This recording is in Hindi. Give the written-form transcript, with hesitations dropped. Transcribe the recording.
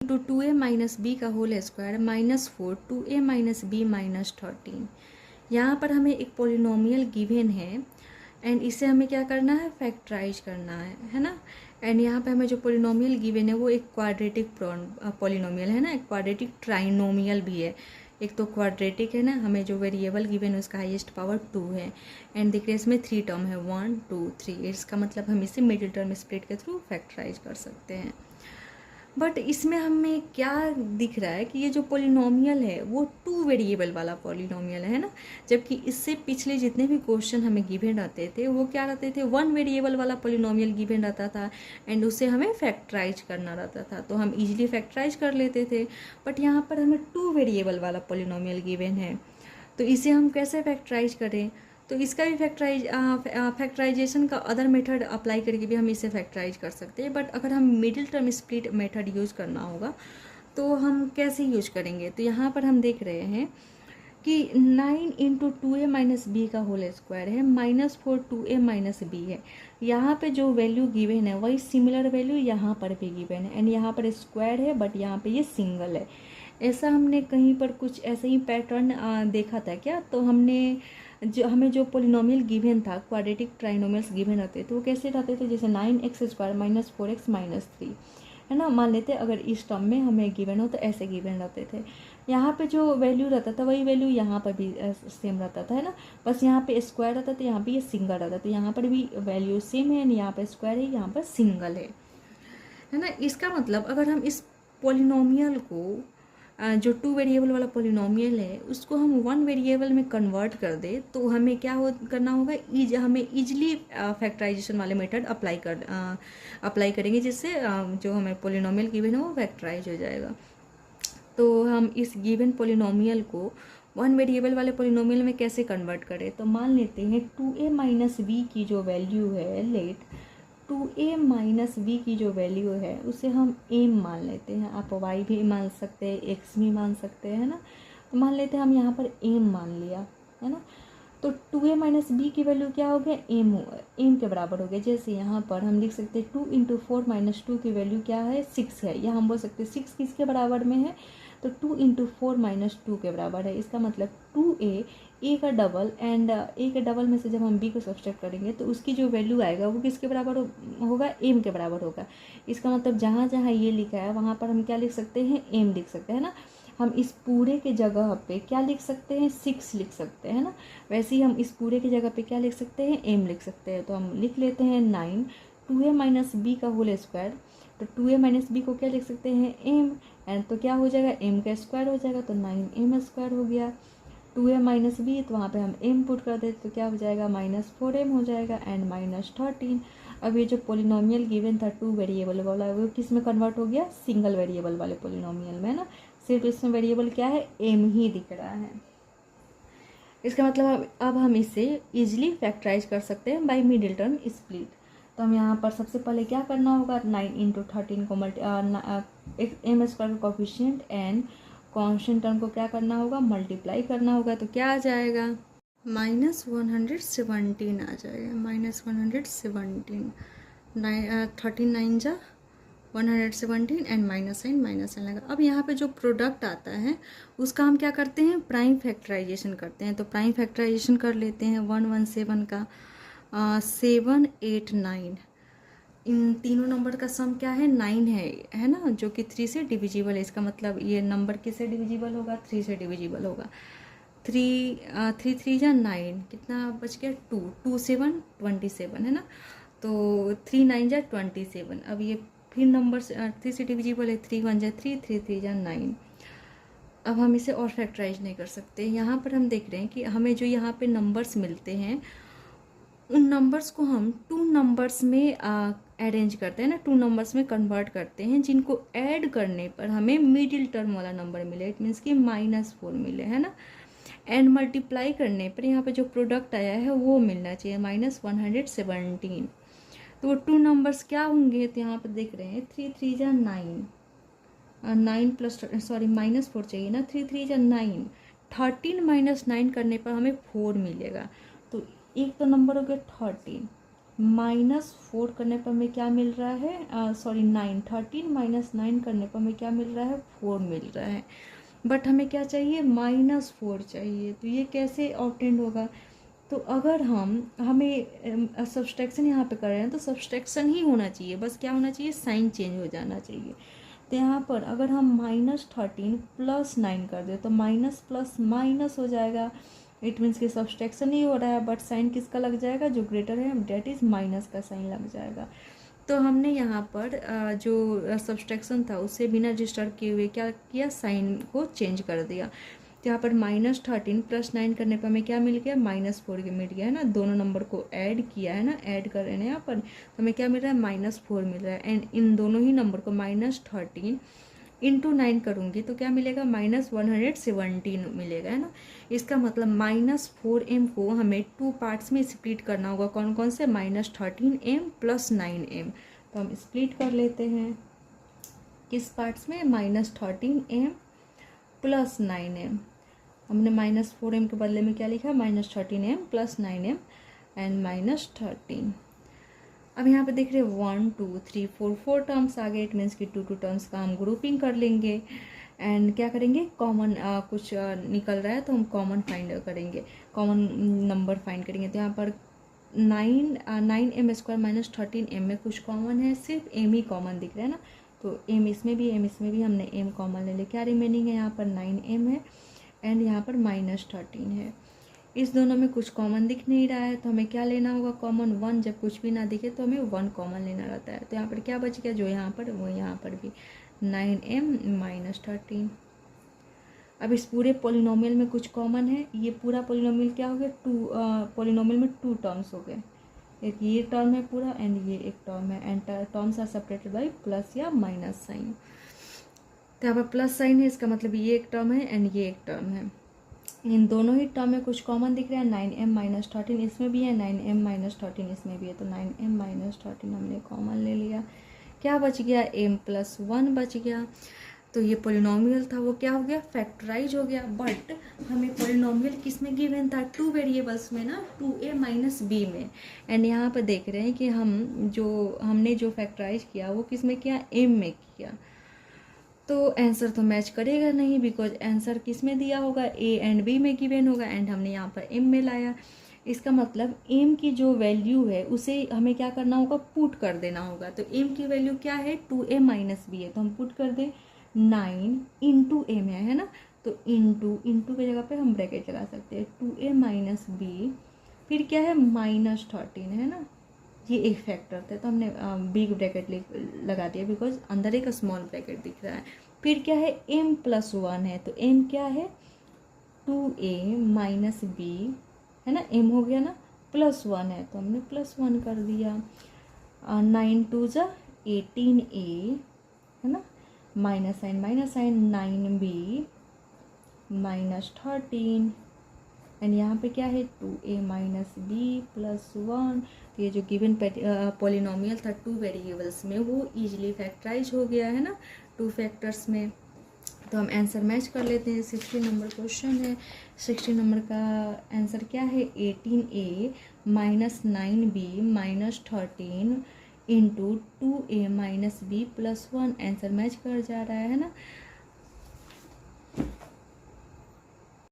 इंटू 2a माइनस बी का whole square -4 2a minus b minus 13। यहाँ पर हमें एक पोलिनोमियल गिवन है एंड इसे हमें क्या करना है, फैक्टराइज करना है ना। एंड यहाँ पे हमें जो पोलिनोमियल गिवन है वो एक क्वाड्रेटिक पोलिनोमियल है ना, एक क्वाड्रेटिक ट्राइनोमियल भी है। एक तो क्वाड्रेटिक है ना, हमें जो वेरिएबल गिवन है उसका हाईएस्ट पावर 2 है एंड देखिए इसमें 3 टर्म है 1 2 3। इसका मतलब हम इसे मिडिल टर्म स्प्लिट के थ्रू फैक्टराइज कर सकते हैं। बट इसमें हमें क्या दिख रहा है कि ये जो पोलिनोमियल है वो 2 वेरिएबल वाला पोलिनोमियल है ना, जबकि इससे पिछले जितने भी क्वेश्चन हमें गिवन रहते थे वो क्या रहते थे, 1 वेरिएबल वाला पोलिनोमियल गिवन रहता था एंड उसे हमें फैक्टराइज करना रहता था, तो हम इजीली फैक्टराइज कर लेते थे। बट यहाँ पर हमें 2 वेरिएबल वाला पोलिनोमियल गिवन है, तो इसे हम कैसे फैक्टराइज करें। तो इसका भी फैक्टराइजेशन का अदर मेथड अप्लाई करके भी हम इसे फैक्टराइज कर सकते हैं। बट अगर हम middle term split method use करना होगा तो हम कैसे यूज करेंगे। तो यहाँ पर हम देख रहे हैं कि 9 इंटू 2a माइनस बी का होल स्क्वायर है -4 2a माइनस बी है। यहाँ पे जो वैल्यू गिवन है वही सिमिलर वैल्यू यहाँ पर भी गिवन है एंड यहाँ पर स्क्वायर है बट यहाँ पे ये सिंगल है। ऐसा हमने कहीं पर कुछ ऐसे ही पैटर्न देखा था क्या। तो हमें जो पोलिनोमियल गिवन था, क्वाड्रेटिक ट्राइनोमियल्स गिवन रहते थे वो कैसे रहते थे, जैसे 9x² -4x -3 है ना। मान लेते अगर इस टर्म में हमें गिवन हो तो ऐसे गिवन रहते थे। यहाँ पे जो वैल्यू रहता था वही वैल्यू यहाँ पर भी सेम रहता था है ना, बस यहाँ पे स्क्वायर रहता था, यहाँ पे ये सिंगल रहता था। यहाँ पर भी वैल्यू सेम है, यहाँ पर स्क्वायर है, यहाँ पर सिंगल है ना। इसका मतलब अगर हम इस पोलिनोमियल को जो 2 वेरिएबल वाला पोलिनोमियल है उसको हम 1 वेरिएबल में कन्वर्ट कर दे तो हमें क्या करना होगा, हमें इजली फैक्टराइजेशन वाले मेथड अप्लाई करेंगे, जिससे जो हमें पोलिनोमियल गिवन है वो फैक्टराइज हो जाएगा। तो हम इस गिवन पोलिनोमियल को 1 वेरिएबल वाले पोलिनोमियल में कैसे कन्वर्ट करें। तो मान लेते हैं 2a माइनस बी की जो वैल्यू है, लेट 2a माइनस बी की जो वैल्यू है उसे हम एम मान लेते हैं। आप y भी मान सकते हैं, x भी मान सकते हैं, है ना। तो मान लेते हैं हम यहाँ पर एम मान लिया है ना। तो 2a माइनस बी की वैल्यू क्या हो गया, एम के बराबर हो गया। जैसे यहाँ पर हम लिख सकते हैं 2 इंटू 4 माइनस 2 की वैल्यू क्या है, 6 है। या हम बोल सकते हैं 6 किसके बराबर में है, तो 2 इंटू 4 माइनस 2 के बराबर है। इसका मतलब 2a ए का डबल एंड ए के डबल में से जब हम बी को सब्सट्रैक्ट करेंगे तो उसकी जो वैल्यू आएगा वो किसके बराबर होगा, एम के बराबर होगा। इसका मतलब जहाँ जहाँ ये लिखा है वहाँ पर हम क्या लिख सकते हैं, एम लिख सकते हैं ना। हम इस पूरे के जगह पे क्या लिख सकते हैं, 6 लिख सकते हैं ना। वैसे ही हम इस पूरे की जगह पे क्या लिख सकते हैं, एम लिख सकते हैं। तो हम लिख लेते हैं 9 2a माइनस बी का होल स्क्वायर। तो 2a माइनस बी को क्या लिख सकते हैं, एम, एंड तो क्या हो जाएगा, एम का स्क्वायर हो जाएगा, तो 9m² हो गया। 2a माइनस बी तो वहाँ पे हम m पुट कर देते तो क्या हो जाएगा, -4m हो जाएगा एंड -13। अब ये जो पोलिनोमियल गिवन था 2 वेरिएबल वाला वो किस में कन्वर्ट हो गया, सिंगल वेरिएबल वाले पोलिनोमियल में ना। सिर्फ इसमें वेरिएबल क्या है, m ही दिख रहा है। इसका मतलब अब हम इसे इजिली फैक्टराइज कर सकते हैं बाई मिडिल टर्म स्प्लिट। तो हम यहाँ पर सबसे पहले क्या करना होगा, 9 इंटू 13 को m स्क्वायर का कॉफिशिएंट एंड कॉन्स्टेंट टर्म को क्या करना होगा, मल्टीप्लाई करना होगा। तो क्या आ जाएगा, -117 आ जाएगा, -117। 13 9 जा 117 एंड माइनस साइन लगा। अब यहाँ पे जो प्रोडक्ट आता है उसका हम क्या करते हैं, प्राइम फैक्टराइजेशन करते हैं। तो प्राइम फैक्टराइजेशन कर लेते हैं 117 का 7 8 9। इन तीनों नंबर का सम क्या है, 9 है ना, जो कि 3 से डिविजिबल है। इसका मतलब ये नंबर किससे डिविजिबल होगा, 3 से डिविजिबल होगा। 3 3 जा 9, कितना बच गया, 2 2 7 27 है ना। तो 3 9 जा 27। अब ये फिर नंबर 3 से डिविजिबल है, 3 1 जा 3 3 3 जा 9। अब हम इसे और फैक्टराइज नहीं कर सकते। यहाँ पर हम देख रहे हैं कि हमें जो यहाँ पे नंबर्स मिलते हैं उन नंबर्स को हम 2 नंबर्स में अरेंज करते हैं ना, 2 नंबर्स में कन्वर्ट करते हैं, जिनको ऐड करने पर हमें मिडिल टर्म वाला नंबर मिले। इट मीन्स कि -4 मिले, है ना। एंड मल्टीप्लाई करने पर यहाँ पे जो प्रोडक्ट आया है वो मिलना चाहिए -117। तो वो 2 नंबर्स क्या होंगे, तो यहाँ पर देख रहे हैं 3 3 जा 9, 9 प्लस -4 चाहिए ना, 3 3 जा 9, 13 -9 करने पर हमें 4 मिलेगा। तो एक तो नंबर हो गया 13 -4 करने पर हमें क्या मिल रहा है, सॉरी 9, 13 - 9 करने पर हमें क्या मिल रहा है, 4 मिल रहा है। बट हमें क्या चाहिए, -4 चाहिए। तो ये कैसे ऑब्टेंड होगा, तो अगर हमें सब्सट्रैक्शन यहाँ पे कर रहे हैं तो सब्सट्रैक्शन ही होना चाहिए, बस क्या होना चाहिए, साइन चेंज हो जाना चाहिए। तो यहाँ पर अगर हम -13 + 9 कर दे तो माइनस प्लस माइनस हो जाएगा। इट मीन्स कि सब्सट्रैक्शन ही हो रहा है, बट साइन किसका लग जाएगा, जो ग्रेटर है डेट इज़ माइनस का साइन लग जाएगा। तो हमने यहाँ पर जो सब्सट्रैक्शन था उससे बिना डिस्टर्ब किए हुए क्या किया, साइन को चेंज कर दिया। तो यहाँ पर -13 + 9 करने पर हमें क्या मिल गया, -4 मिल गया है ना। दोनों नंबर को ऐड किया है ना, ऐड कर रहे हैं यहाँ पर, तो हमें क्या मिल रहा है, -4 मिल रहा है। एंड इन दोनों ही नंबर को -13 × 9 करूँगी तो क्या मिलेगा, -117 मिलेगा, है ना। इसका मतलब -4m को हमें 2 पार्ट्स में स्प्लिट करना होगा। कौन कौन से, -13m + 9m। तो हम स्प्लिट कर लेते हैं किस पार्ट्स में, -13m + 9m। हमने -4m के बदले में क्या लिखा, -13m + 9m एंड -13। अब यहाँ पे देख रहे हैं 1 2 3 4 टर्म्स आ गए। इट मीन्स कि 2 टर्म्स का हम ग्रुपिंग कर लेंगे एंड क्या करेंगे, कॉमन कुछ निकल रहा है तो हम कॉमन फाइंड करेंगे, कॉमन नंबर फाइंड करेंगे। तो यहाँ पर 9m² - 13m में कुछ कॉमन है, सिर्फ m ही कॉमन दिख रहा है ना। तो m इसमें भी हमने m कॉमन ले लिया। क्या रिमेनिंग है, यहाँ पर 9m है एंड यहाँ पर -13 है। इस दोनों में कुछ कॉमन दिख नहीं रहा है तो हमें क्या लेना होगा, कॉमन 1। जब कुछ भी ना दिखे तो हमें 1 कॉमन लेना रहता है। तो यहाँ पर क्या बच गया, जो यहाँ पर वो यहाँ पर भी 9m - 13। अब इस पूरे पोलिनोमियल में कुछ कॉमन है, ये पूरा पोलिनोमियल क्या हो गया, पोलिनोमियल में 2 टर्म्स हो गए। एक ये टर्म है पूरा एंड ये एक टर्म है, and terms are separated by plus या माइनस साइन। तो यहाँ पर प्लस साइन है, इसका मतलब ये एक टर्म है एंड ये एक टर्म है। इन दोनों ही टर्म में कुछ कॉमन दिख रहा है, 9m - 13 इसमें भी है, 9m - 13 इसमें भी है। तो 9m - 13 हमने कॉमन ले लिया। क्या बच गया, m + 1 बच गया। तो ये पोलिनोमियल था वो क्या हो गया, फैक्टराइज हो गया। बट हमें पोलिनोमियल किस में गिवन था, 2 वेरिएबल्स में ना, 2a - b में। एंड यहाँ पर देख रहे हैं कि हमने जो फैक्टराइज किया वो किस में किया, m में किया। तो आंसर तो मैच करेगा नहीं, बिकॉज आंसर किस में दिया होगा, a एंड b में गिवन होगा एंड हमने यहाँ पर m में लाया। इसका मतलब m की जो वैल्यू है उसे हमें क्या करना होगा, पुट कर देना होगा। तो m की वैल्यू क्या है, 2a - b है, तो हम पुट कर दें 9 × m है ना। तो इंटू के जगह पे हम ब्रैकेट लगा सकते हैं, 2a - b, फिर क्या है, -13 है ना। ये एक फैक्टर थे तो हमने बिग ब्रैकेट लगा दिया बिकॉज अंदर एक स्मॉल ब्रैकेट दिख रहा है। फिर क्या है, m + 1 है, तो m क्या है, 2a - b है ना, m हो गया ना, +1 है तो हमने +1 कर दिया। 9 2 = 18a है ना, माइनस साइन 9b -13 एंड यहाँ पे क्या है, 2a - b + 1। तो ये जो गिवन पोलिनोमियल था 2 वेरिएबल्स में वो इजीली फैक्टराइज हो गया है ना, 2 फैक्टर्स में। तो हम आंसर मैच कर लेते हैं। 16 नंबर क्वेश्चन है। 16 नंबर का आंसर क्या है, 18a - 9b - 13 × 2a - b + 1। Answer match कर जा रहा है ना।